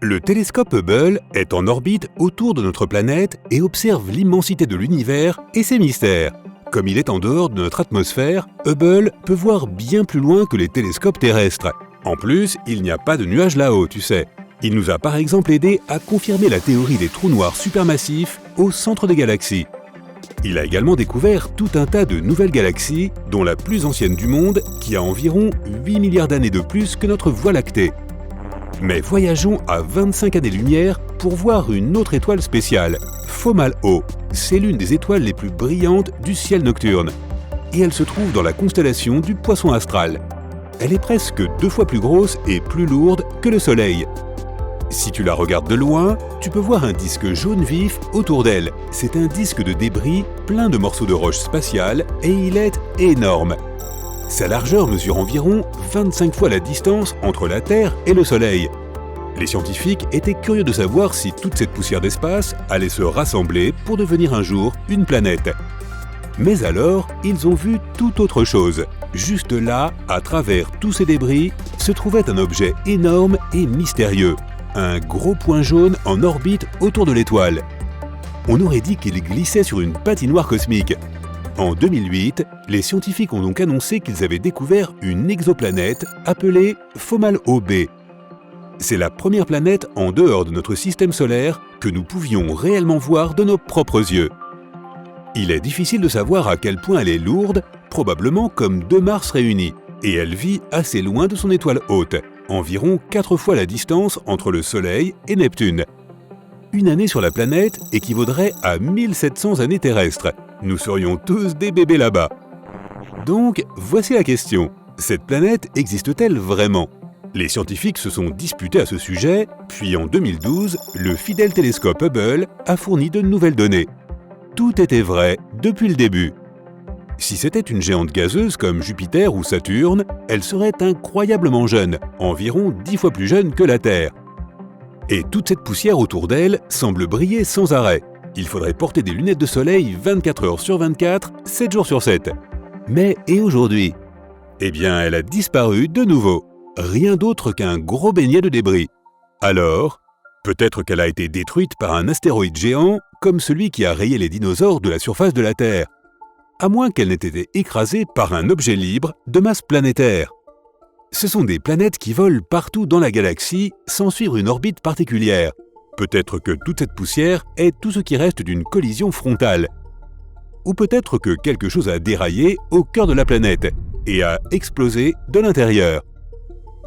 Le télescope Hubble est en orbite autour de notre planète et observe l'immensité de l'univers et ses mystères. Comme il est en dehors de notre atmosphère, Hubble peut voir bien plus loin que les télescopes terrestres. En plus, il n'y a pas de nuages là-haut, tu sais. Il nous a par exemple aidé à confirmer la théorie des trous noirs supermassifs au centre des galaxies. Il a également découvert tout un tas de nouvelles galaxies, dont la plus ancienne du monde, qui a environ 8 milliards d'années de plus que notre Voie lactée. Mais voyageons à 25 années-lumière pour voir une autre étoile spéciale, Fomalhaut. C'est l'une des étoiles les plus brillantes du ciel nocturne. Et elle se trouve dans la constellation du Poisson astral. Elle est presque 2 fois plus grosse et plus lourde que le Soleil. Si tu la regardes de loin, tu peux voir un disque jaune vif autour d'elle. C'est un disque de débris plein de morceaux de roches spatiales et il est énorme. Sa largeur mesure environ 25 fois la distance entre la Terre et le Soleil. Les scientifiques étaient curieux de savoir si toute cette poussière d'espace allait se rassembler pour devenir un jour une planète. Mais alors, ils ont vu tout autre chose. Juste là, à travers tous ces débris, se trouvait un objet énorme et mystérieux. Un gros point jaune en orbite autour de l'étoile. On aurait dit qu'il glissait sur une patinoire cosmique. En 2008, les scientifiques ont donc annoncé qu'ils avaient découvert une exoplanète appelée Fomalhaut B. C'est la première planète en dehors de notre système solaire que nous pouvions réellement voir de nos propres yeux. Il est difficile de savoir à quel point elle est lourde, probablement comme 2 Mars réunis, et elle vit assez loin de son étoile hôte, environ 4 fois la distance entre le Soleil et Neptune. Une année sur la planète équivaudrait à 1700 années terrestres. Nous serions tous des bébés là-bas. Donc, voici la question. Cette planète existe-t-elle vraiment? Les scientifiques se sont disputés à ce sujet, puis en 2012, le fidèle télescope Hubble a fourni de nouvelles données. Tout était vrai depuis le début. Si c'était une géante gazeuse comme Jupiter ou Saturne, elle serait incroyablement jeune, environ 10 fois plus jeune que la Terre. Et toute cette poussière autour d'elle semble briller sans arrêt. Il faudrait porter des lunettes de soleil 24 heures sur 24, 7 jours sur 7. Mais et aujourd'hui? Eh bien, elle a disparu de nouveau. Rien d'autre qu'un gros beignet de débris. Alors, peut-être qu'elle a été détruite par un astéroïde géant, comme celui qui a rayé les dinosaures de la surface de la Terre. À moins qu'elle n'ait été écrasée par un objet libre de masse planétaire. Ce sont des planètes qui volent partout dans la galaxie sans suivre une orbite particulière. Peut-être que toute cette poussière est tout ce qui reste d'une collision frontale. Ou peut-être que quelque chose a déraillé au cœur de la planète et a explosé de l'intérieur.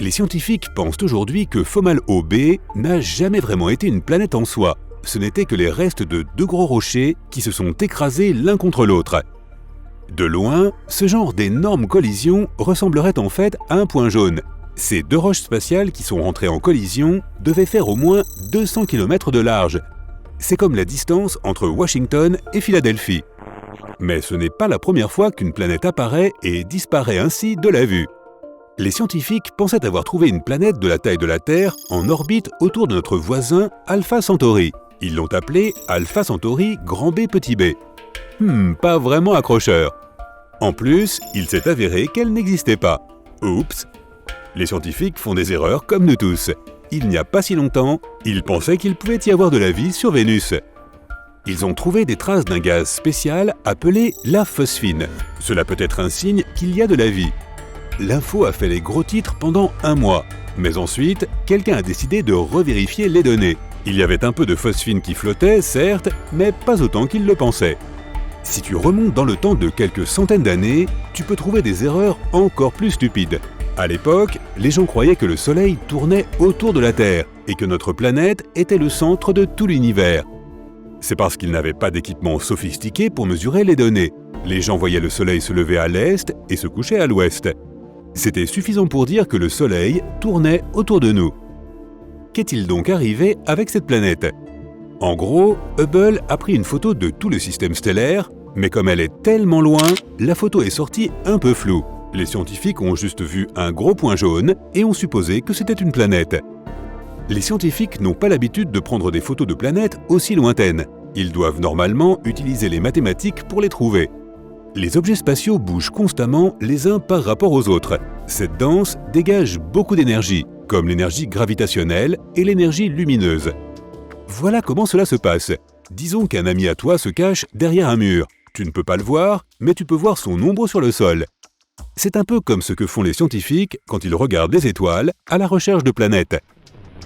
Les scientifiques pensent aujourd'hui que Fomalhaut B n'a jamais vraiment été une planète en soi. Ce n'étaient que les restes de 2 gros rochers qui se sont écrasés l'un contre l'autre. De loin, ce genre d'énorme collision ressemblerait en fait à un point jaune. Ces 2 roches spatiales qui sont rentrées en collision devaient faire au moins 200 km de large. C'est comme la distance entre Washington et Philadelphie. Mais ce n'est pas la première fois qu'une planète apparaît et disparaît ainsi de la vue. Les scientifiques pensaient avoir trouvé une planète de la taille de la Terre en orbite autour de notre voisin Alpha Centauri. Ils l'ont appelée Alpha Centauri Grand B Petit B. Pas vraiment accrocheur. En plus, il s'est avéré qu'elle n'existait pas. Oups! Les scientifiques font des erreurs comme nous tous. Il n'y a pas si longtemps, ils pensaient qu'il pouvait y avoir de la vie sur Vénus. Ils ont trouvé des traces d'un gaz spécial appelé la phosphine. Cela peut être un signe qu'il y a de la vie. L'info a fait les gros titres pendant 1 mois. Mais ensuite, quelqu'un a décidé de revérifier les données. Il y avait un peu de phosphine qui flottait, certes, mais pas autant qu'ils le pensaient. Si tu remontes dans le temps de quelques centaines d'années, tu peux trouver des erreurs encore plus stupides. À l'époque, les gens croyaient que le Soleil tournait autour de la Terre et que notre planète était le centre de tout l'univers. C'est parce qu'ils n'avaient pas d'équipement sophistiqué pour mesurer les données. Les gens voyaient le Soleil se lever à l'est et se coucher à l'ouest. C'était suffisant pour dire que le Soleil tournait autour de nous. Qu'est-il donc arrivé avec cette planète? En gros, Hubble a pris une photo de tout le système stellaire, mais comme elle est tellement loin, la photo est sortie un peu floue. Les scientifiques ont juste vu un gros point jaune et ont supposé que c'était une planète. Les scientifiques n'ont pas l'habitude de prendre des photos de planètes aussi lointaines. Ils doivent normalement utiliser les mathématiques pour les trouver. Les objets spatiaux bougent constamment les uns par rapport aux autres. Cette danse dégage beaucoup d'énergie. comme l'énergie gravitationnelle et l'énergie lumineuse. Voilà comment cela se passe. Disons qu'un ami à toi se cache derrière un mur. Tu ne peux pas le voir, mais tu peux voir son ombre sur le sol. C'est un peu comme ce que font les scientifiques quand ils regardent les étoiles à la recherche de planètes.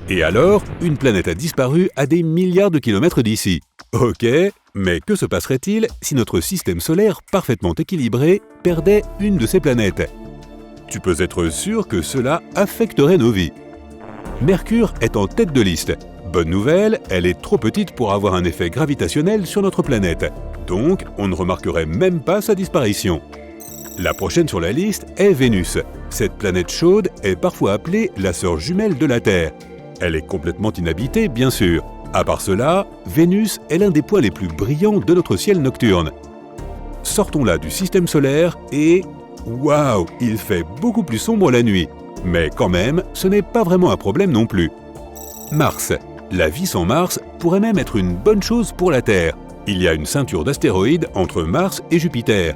Et alors, une planète a disparu à des milliards de kilomètres d'ici. Ok, mais que se passerait-il si notre système solaire parfaitement équilibré perdait une de ses planètes? Tu peux être sûr que cela affecterait nos vies. Mercure est en tête de liste. Bonne nouvelle, elle est trop petite pour avoir un effet gravitationnel sur notre planète. Donc, on ne remarquerait même pas sa disparition. La prochaine sur la liste est Vénus. Cette planète chaude est parfois appelée la sœur jumelle de la Terre. Elle est complètement inhabitée, bien sûr. À part cela, Vénus est l'un des points les plus brillants de notre ciel nocturne. Sortons là du système solaire et... Waouh, il fait beaucoup plus sombre la nuit. Mais quand même, ce n'est pas vraiment un problème non plus. Mars. La vie sans Mars pourrait même être une bonne chose pour la Terre. Il y a une ceinture d'astéroïdes entre Mars et Jupiter.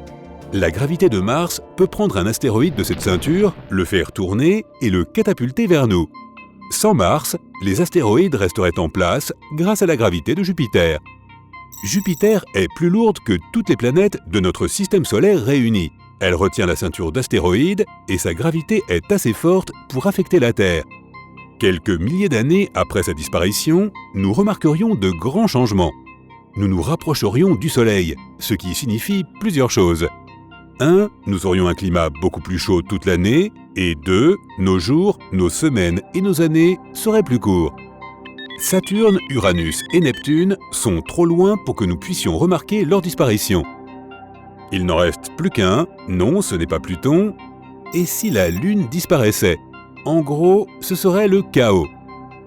La gravité de Mars peut prendre un astéroïde de cette ceinture, le faire tourner et le catapulter vers nous. Sans Mars, les astéroïdes resteraient en place grâce à la gravité de Jupiter. Jupiter est plus lourde que toutes les planètes de notre système solaire réunies. Elle retient la ceinture d'astéroïdes et sa gravité est assez forte pour affecter la Terre. Quelques milliers d'années après sa disparition, nous remarquerions de grands changements. Nous nous rapprocherions du Soleil, ce qui signifie plusieurs choses. 1. Nous aurions un climat beaucoup plus chaud toute l'année. Et 2. Nos jours, nos semaines et nos années seraient plus courts. Saturne, Uranus et Neptune sont trop loin pour que nous puissions remarquer leur disparition. Il n'en reste plus qu'un, non, ce n'est pas Pluton. Et si la Lune disparaissait? En gros, ce serait le chaos.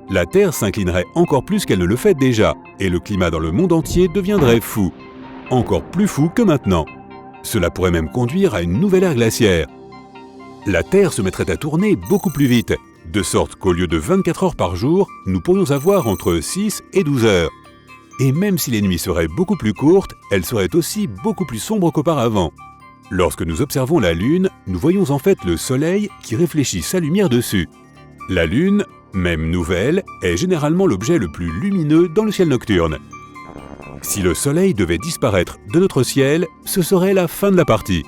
La Terre s'inclinerait encore plus qu'elle ne le fait déjà, et le climat dans le monde entier deviendrait fou. Encore plus fou que maintenant. Cela pourrait même conduire à une nouvelle ère glaciaire. La Terre se mettrait à tourner beaucoup plus vite, de sorte qu'au lieu de 24 heures par jour, nous pourrions avoir entre 6 et 12 heures. Et même si les nuits seraient beaucoup plus courtes, elles seraient aussi beaucoup plus sombres qu'auparavant. Lorsque nous observons la Lune, nous voyons en fait le Soleil qui réfléchit sa lumière dessus. La Lune, même nouvelle, est généralement l'objet le plus lumineux dans le ciel nocturne. Si le Soleil devait disparaître de notre ciel, ce serait la fin de la partie.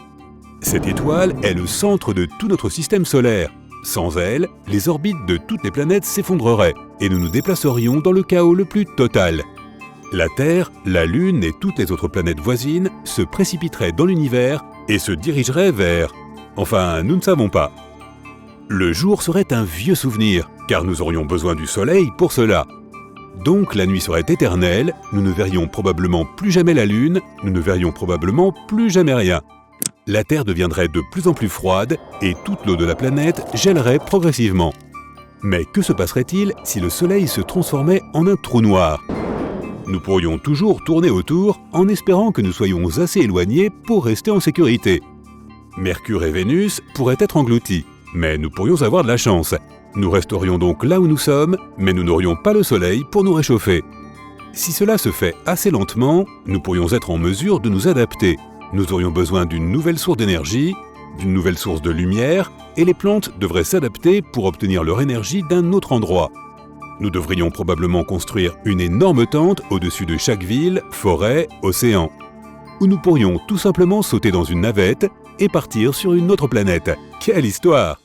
Cette étoile est le centre de tout notre système solaire. Sans elle, les orbites de toutes les planètes s'effondreraient et nous nous déplacerions dans le chaos le plus total. La Terre, la Lune et toutes les autres planètes voisines se précipiteraient dans l'univers et se dirigeraient vers... Enfin, nous ne savons pas. Le jour serait un vieux souvenir, car nous aurions besoin du Soleil pour cela. Donc la nuit serait éternelle, nous ne verrions probablement plus jamais la Lune, nous ne verrions probablement plus jamais rien. La Terre deviendrait de plus en plus froide et toute l'eau de la planète gèlerait progressivement. Mais que se passerait-il si le Soleil se transformait en un trou noir? Nous pourrions toujours tourner autour en espérant que nous soyons assez éloignés pour rester en sécurité. Mercure et Vénus pourraient être engloutis, mais nous pourrions avoir de la chance. Nous resterions donc là où nous sommes, mais nous n'aurions pas le Soleil pour nous réchauffer. Si cela se fait assez lentement, nous pourrions être en mesure de nous adapter. Nous aurions besoin d'une nouvelle source d'énergie, d'une nouvelle source de lumière, et les plantes devraient s'adapter pour obtenir leur énergie d'un autre endroit. Nous devrions probablement construire une énorme tente au-dessus de chaque ville, forêt, océan. Ou nous pourrions tout simplement sauter dans une navette et partir sur une autre planète. Quelle histoire!